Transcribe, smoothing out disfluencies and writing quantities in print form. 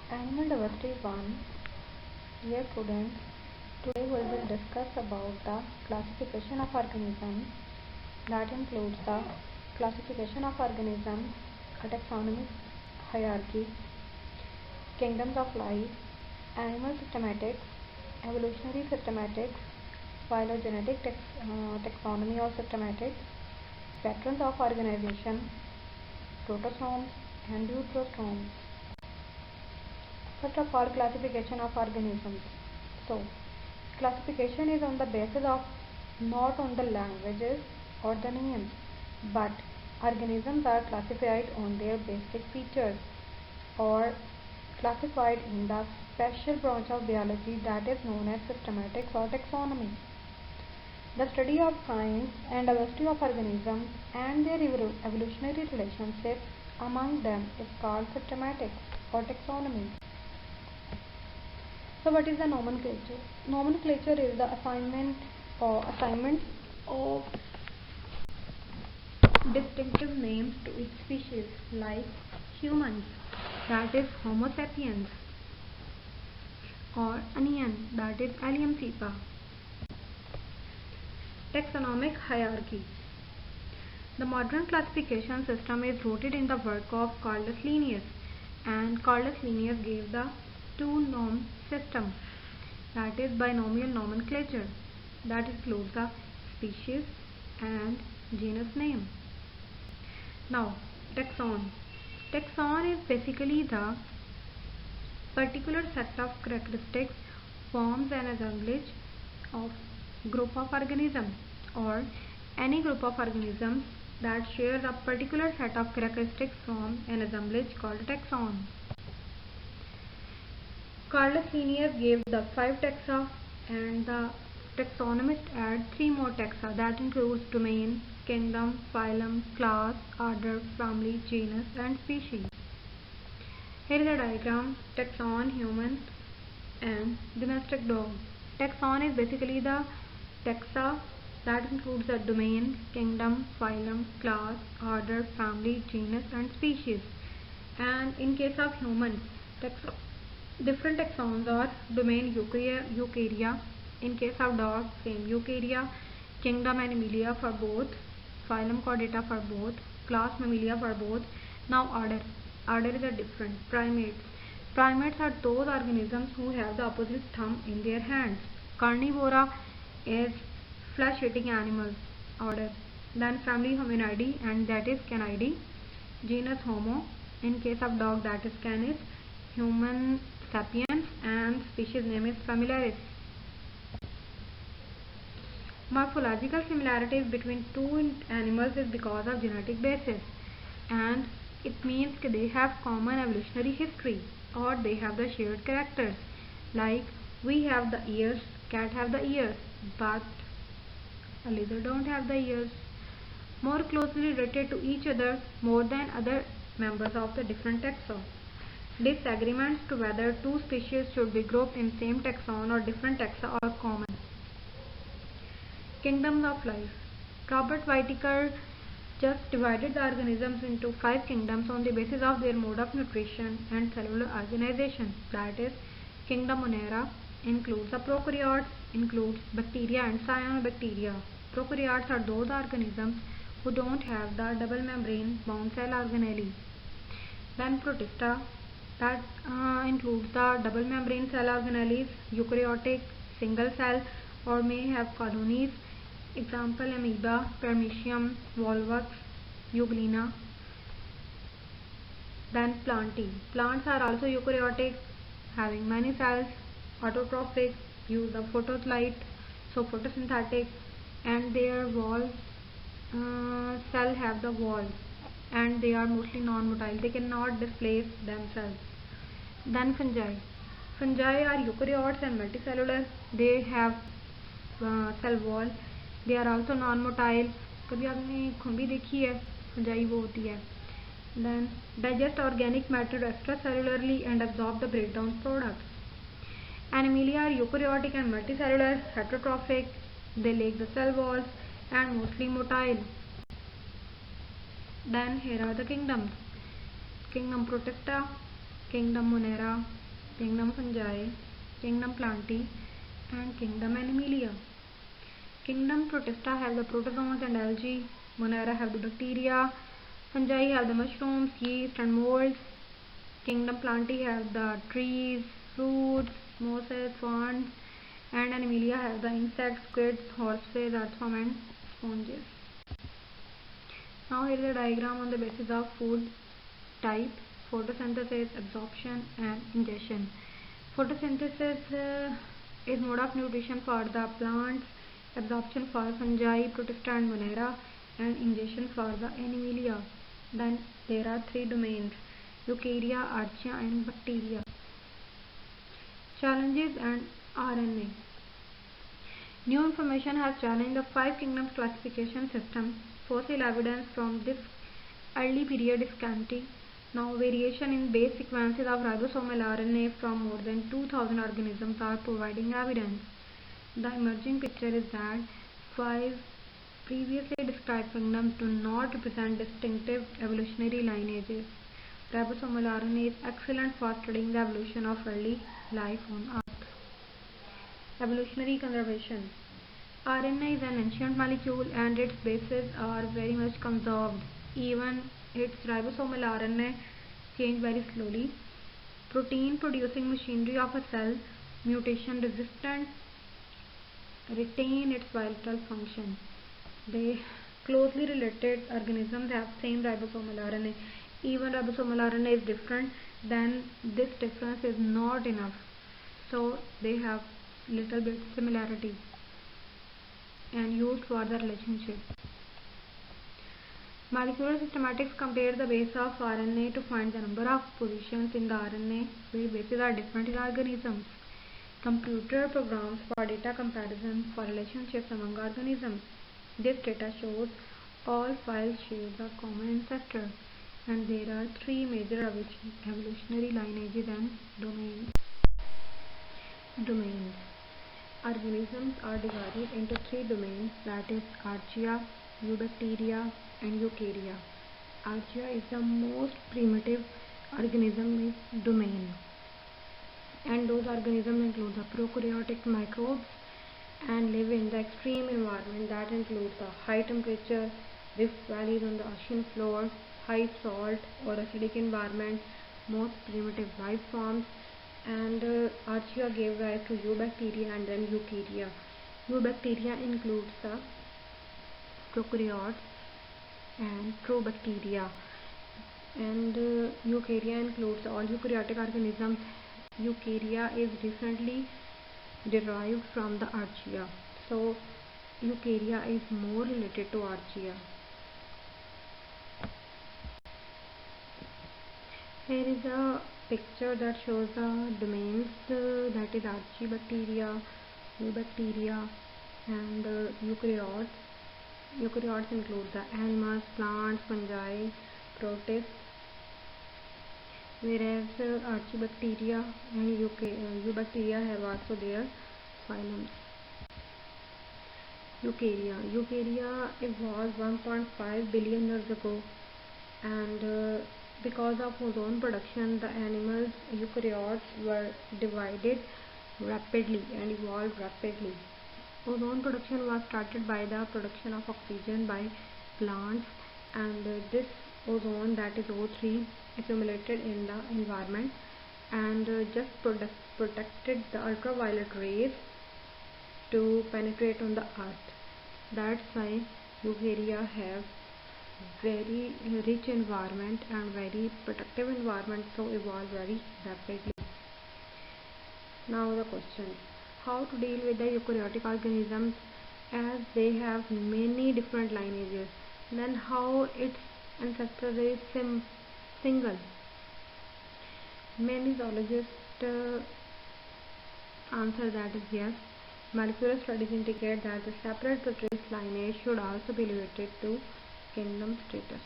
Animal Diversity 1. Dear students, today we will discuss about the classification of organisms. That includes the classification of organisms, a taxonomic hierarchy, kingdoms of life, animal systematics, evolutionary systematics, phylogenetic taxonomy or systematics, patterns of organization, protostomes and deuterostomes. First of all, classification of organisms. So, classification is on the basis of not on the languages or the names, but organisms are classified on their basic features or classified in the special branch of biology that is known as systematics or taxonomy. The study of kinds and diversity of organisms and their evolutionary relationships among them is called systematics or taxonomy. So what is the nomenclature? Nomenclature is the assignment of distinctive names to each species, like humans, that is Homo sapiens, or onion, that is Allium cepa. Taxonomic hierarchy. The modern classification system is rooted in the work of Carolus Linnaeus, and Carolus Linnaeus gave the two-norm system, that is binomial nomenclature, that includes the species and genus name. Now, taxon. Taxon is basically the particular set of characteristics, forms and assemblage of group of organisms or any group of organisms that share a particular set of characteristics, form and assemblage called taxon. Carolus Linnaeus gave the 5 taxa and the taxonomist add 3 more taxa, that includes domain, kingdom, phylum, class, order, family, genus and species. Here is a diagram: taxon, human and domestic dog. Taxon is basically the taxa that includes the domain, kingdom, phylum, class, order, family, genus and species. And in case of human, different taxons are domain Eukarya, in case of dog same Eukarya, kingdom Animalia for both, phylum Chordata for both, class Mammalia for both. Now order is a different. Primates are those organisms who have the opposite thumb in their hands. Carnivora is flesh eating animals, order. Then family Hominidae, and that is Canidae. Genus Homo, in case of dog that is Canis. Human Sapiens, and species name is Familiaris. Morphological similarities between two animals is because of genetic basis, and it means they have common evolutionary history or they have the shared characters. Like we have the ears, cat have the ears, but a lizard don't have the ears. More closely related to each other more than other members of the different taxa. Disagreements to whether two species should be grouped in same taxon or different taxa are common. Kingdoms of life. Robert Whitaker just divided the organisms into 5 kingdoms on the basis of their mode of nutrition and cellular organization. That is, kingdom Monera includes the prokaryotes, includes bacteria and cyanobacteria. Prokaryotes are those organisms who don't have the double membrane bound cell organelles. Then Protista, that includes the double membrane cell organelles, eukaryotic, single cell or may have colonies. Example amoeba, paramecium, volvox, euglena. Then Plantae. Plants are also eukaryotic, having many cells, autotrophic, use the photolight, so photosynthetic, and their wall cell have the wall, and they are mostly non-motile. They cannot displace themselves. Then fungi. Fungi are eukaryotes and multicellular. They have cell wall. They are also non-motile. कभी आपने खुम्बी देखी है? fungi वो होती है. Then digest organic matter extracellularly and absorb the breakdown products. Animalia are eukaryotic and multicellular, heterotrophic. They lack the cell walls and mostly motile. Then here are the kingdoms. Kingdom Protista, Kingdom Monera, Kingdom Fungi, Kingdom Plantae, and Kingdom Animalia. Kingdom Protista have the protozoans and algae, Monera have the bacteria, Fungi have the mushrooms, yeast and molds, Kingdom Plantae have the trees, fruits, mosses, ferns, and Animalia have the insects, squids, horses, earthworm and sponges. Now here is a diagram on the basis of food type, photosynthesis, absorption and ingestion. Photosynthesis is mode of nutrition for the plants, absorption for fungi, protista and monera, and ingestion for the animalia. Then there are three domains: eukarya, archaea and bacteria. Challenges and RNA. New information has challenged the 5 kingdoms classification system. Fossil evidence from this early period is scanty. Now variation in base sequences of ribosomal RNA from more than 2000 organisms are providing evidence. The emerging picture is that 5 previously described kingdoms do not represent distinctive evolutionary lineages. Ribosomal RNA is excellent for studying the evolution of early life on Earth. Evolutionary conservation. RNA is an ancient molecule and its bases are very much conserved. Even its ribosomal RNA change very slowly. Protein producing machinery of a cell, mutation resistant, retain its vital function. The closely related organisms have same ribosomal RNA. Even ribosomal RNA is different, then this difference is not enough. So they have little bit similarity and used for the relationship. Molecular systematics compare the base of RNA to find the number of positions in the RNA where bases are different in organisms. Computer programs for data comparison for relationships among organisms. This data shows all files share the common ancestor, and there are 3 major evolutionary lineages and domains. Organisms are divided into 3 domains, that is archaea, eubacteria and eukarya. Archaea is the most primitive organism domain, and those organisms include the prokaryotic microbes and live in the extreme environment that includes the high temperature, rift valleys on the ocean floor, high salt or acidic environment, most primitive life forms. And archaea gave rise to eubacteria and then eukarya. Eubacteria includes the prokaryotes and probacteria, and eukarya includes all eukaryotic organisms. Eukarya is recently derived from the archaea, so eukarya is more related to archaea. Here is a picture that shows the domains, that is archaebacteria, eubacteria and eukaryotes. Eukaryotes include the animals, plants, fungi, protists, whereas archaebacteria and eubacteria have also their phylums. Eukarya evolved 1.5 billion years ago, and because of ozone production, the animals eukaryotes were divided rapidly and evolved rapidly. Ozone production was started by the production of oxygen by plants, and this ozone, that is O3, accumulated in the environment and just protected the ultraviolet rays to penetrate on the earth. That's why eukarya have very rich environment and very protective environment, so evolve very rapidly. Now the question: how to deal with the eukaryotic organisms, as they have many different lineages? Then how its ancestor is single? Many zoologists answer that is yes. Molecular studies indicate that the separate but trace lineage should also be related to kingdom status.